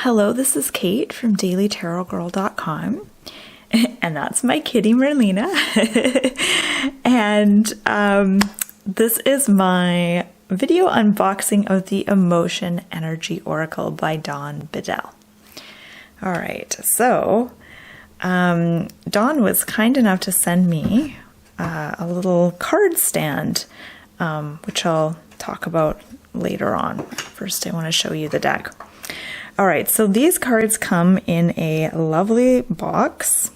Hello, this is Kate from dailytarotgirl.com, and that's my kitty Merlina. And this is my video unboxing of the Emotion Energy Oracle by Dawn Beedell. All right, so Dawn was kind enough to send me a little card stand, which I'll talk about later on. First, I want to show you the deck. All right, so these cards come in a lovely box.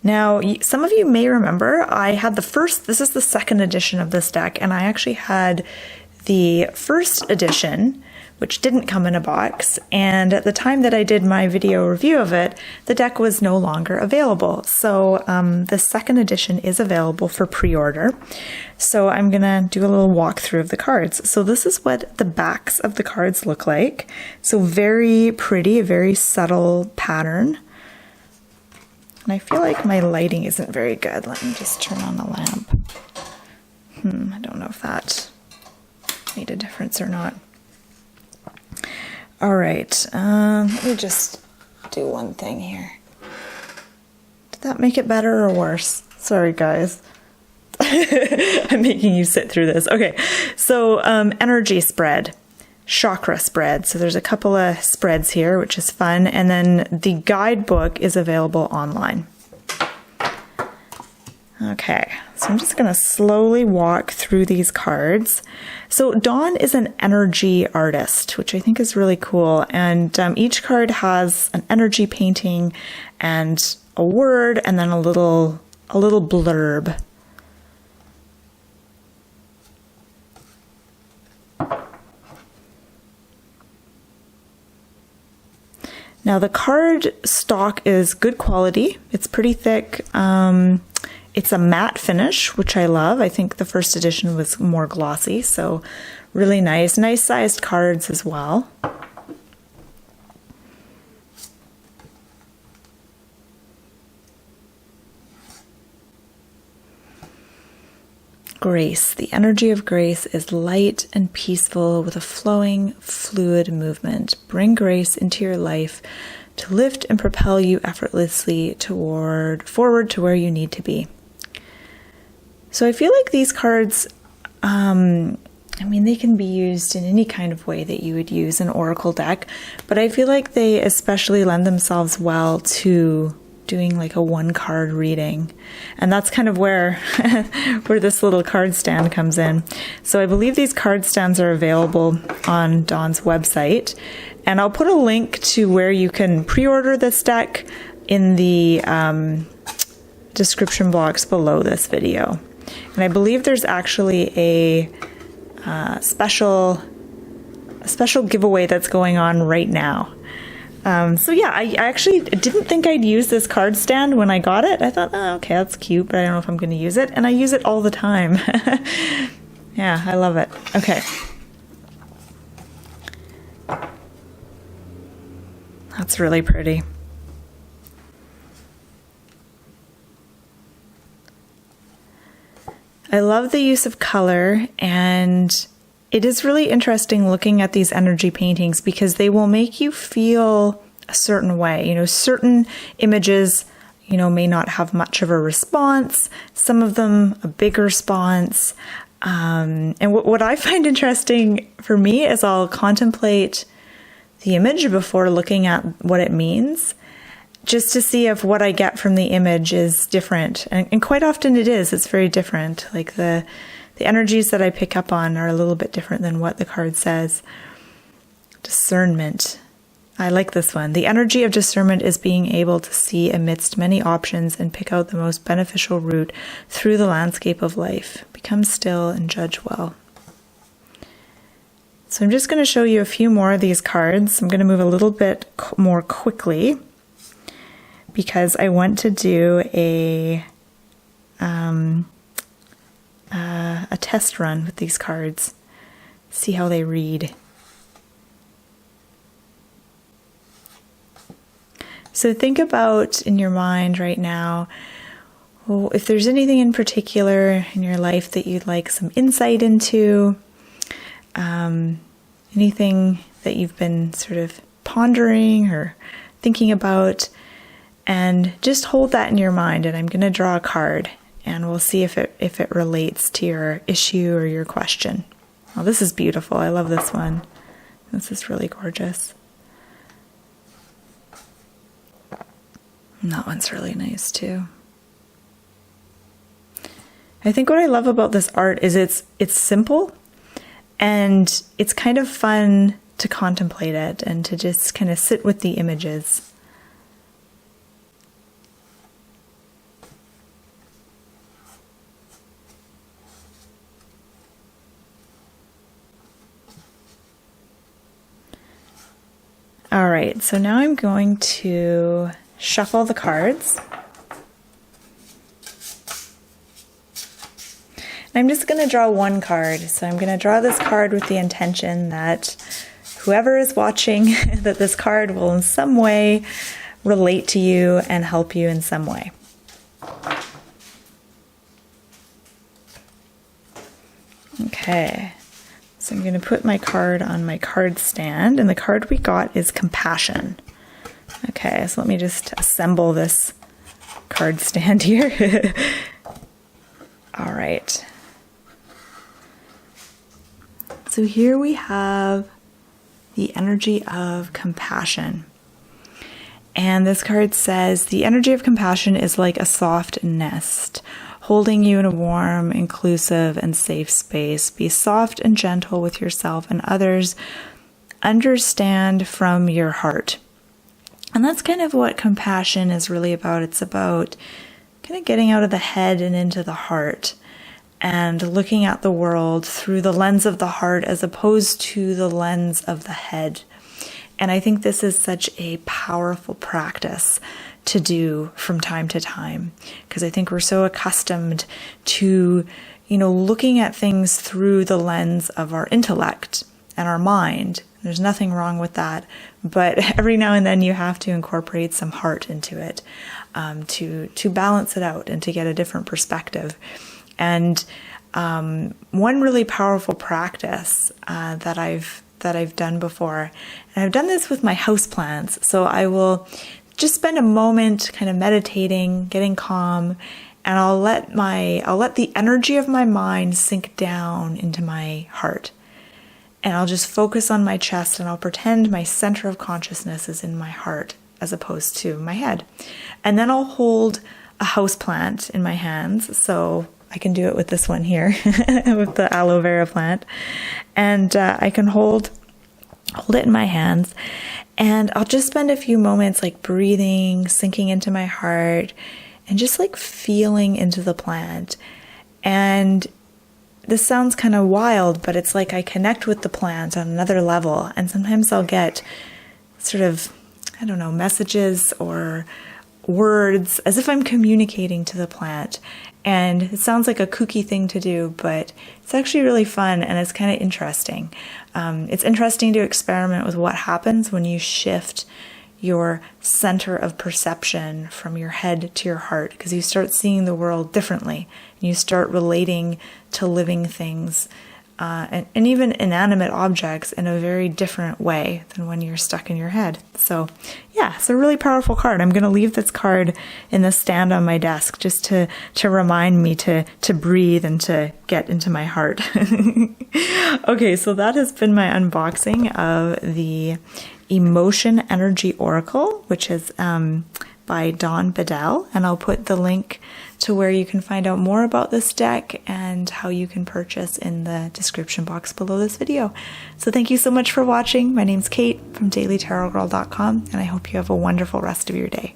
Now, some of you may remember I had this is the second edition of this deck, and I actually had the first edition, which didn't come in a box, and at the time that I did my video review of it, the deck was no longer available. So the second edition is available for pre-order. So I'm gonna do a little walkthrough of the cards. So this is what the backs of the cards look like. So very pretty, a very subtle pattern. And I feel like my lighting isn't very good. Let me just turn on the lamp. I don't know if that made a difference or not. All right, let me just do one thing here. Did that make it better or worse? Sorry, guys. I'm making you sit through this. Okay, so energy spread, chakra spread. So there's a couple of spreads here, which is fun. And then the guidebook is available online. Okay, so I'm just going to slowly walk through these cards. So Dawn is an energy artist, which I think is really cool. And each card has an energy painting and a word and then a little blurb. Now the card stock is good quality. It's pretty thick. It's a matte finish, which I love. I think the first edition was more glossy, so really nice. Nice sized cards as well. Grace. The energy of grace is light and peaceful with a flowing, fluid movement. Bring grace into your life to lift and propel you effortlessly forward to where you need to be. So I feel like these cards, I mean, they can be used in any kind of way that you would use an oracle deck, but I feel like they especially lend themselves well to doing like a one card reading. And that's kind of where this little card stand comes in. So I believe these card stands are available on Dawn's website, and I'll put a link to where you can pre-order this deck in the description box below this video. And I believe there's actually a special giveaway that's going on right now. So yeah, I actually didn't think I'd use this card stand when I got it. I thought, oh, okay, that's cute, but I don't know if I'm going to use it. And I use it all the time. Yeah, I love it. Okay. That's really pretty. I love the use of color, and it is really interesting looking at these energy paintings because they will make you feel a certain way. You know, certain images, may not have much of a response. Some of them a big response. And what I find interesting for me is I'll contemplate the image before looking at what it means, just to see if what I get from the image is different. And quite often it is. It's very different. Like the energies that I pick up on are a little bit different than what the card says. Discernment. I like this one. The energy of discernment is being able to see amidst many options and pick out the most beneficial route through the landscape of life. Become still and judge well. So I'm just going to show you a few more of these cards. I'm going to move a little bit more quickly because I want to do a test run with these cards, see how they read. So think about in your mind right now, if there's anything in particular in your life that you'd like some insight into, anything that you've been sort of pondering or thinking about, and just hold that in your mind. And I'm going to draw a card, and we'll see if it relates to your issue or your question. Oh, this is beautiful. I love this one. This is really gorgeous. And that one's really nice too. I think what I love about this art is it's simple, and it's kind of fun to contemplate it and to just kind of sit with the images. All right, so now I'm going to shuffle the cards. And I'm just going to draw one card. So I'm going to draw this card with the intention that whoever is watching, that this card will in some way relate to you and help you in some way. Okay. So I'm going to put my card on my card stand, and the card we got is Compassion. Okay, so let me just assemble this card stand here. All right. So here we have the energy of compassion. And this card says, the energy of compassion is like a soft nest, holding you in a warm, inclusive, and safe space. Be soft and gentle with yourself and others. Understand from your heart. And that's kind of what compassion is really about. It's about kind of getting out of the head and into the heart, and looking at the world through the lens of the heart as opposed to the lens of the head. And I think this is such a powerful practice to do from time to time, because I think we're so accustomed to, looking at things through the lens of our intellect and our mind. There's nothing wrong with that, but every now and then you have to incorporate some heart into it, to balance it out and to get a different perspective. And one really powerful practice that I've done before, and I've done this with my houseplants. So I will just spend a moment kind of meditating, getting calm, and I'll let the energy of my mind sink down into my heart. And I'll just focus on my chest, and I'll pretend my center of consciousness is in my heart as opposed to my head. And then I'll hold a houseplant in my hands. So I can do it with this one here, with the aloe vera plant. And I can hold it in my hands. And I'll just spend a few moments like breathing, sinking into my heart, and just like feeling into the plant. And this sounds kind of wild, but it's like I connect with the plant on another level. And sometimes I'll get sort of, messages or words as if I'm communicating to the plant. And it sounds like a kooky thing to do, but it's actually really fun, and it's kind of interesting. It's interesting to experiment with what happens when you shift your center of perception from your head to your heart, because you start seeing the world differently, and you start relating to living things and even inanimate objects in a very different way than when you're stuck in your head. So yeah, it's a really powerful card. I'm going to leave this card in the stand on my desk just to remind me to breathe and to get into my heart. Okay, so that has been my unboxing of the Emotion Energy Oracle, which is by Dawn Beedell, and I'll put the link to where you can find out more about this deck and how you can purchase in the description box below this video. So thank you so much for watching. My name's Kate from dailytarotgirl.com, and I hope you have a wonderful rest of your day.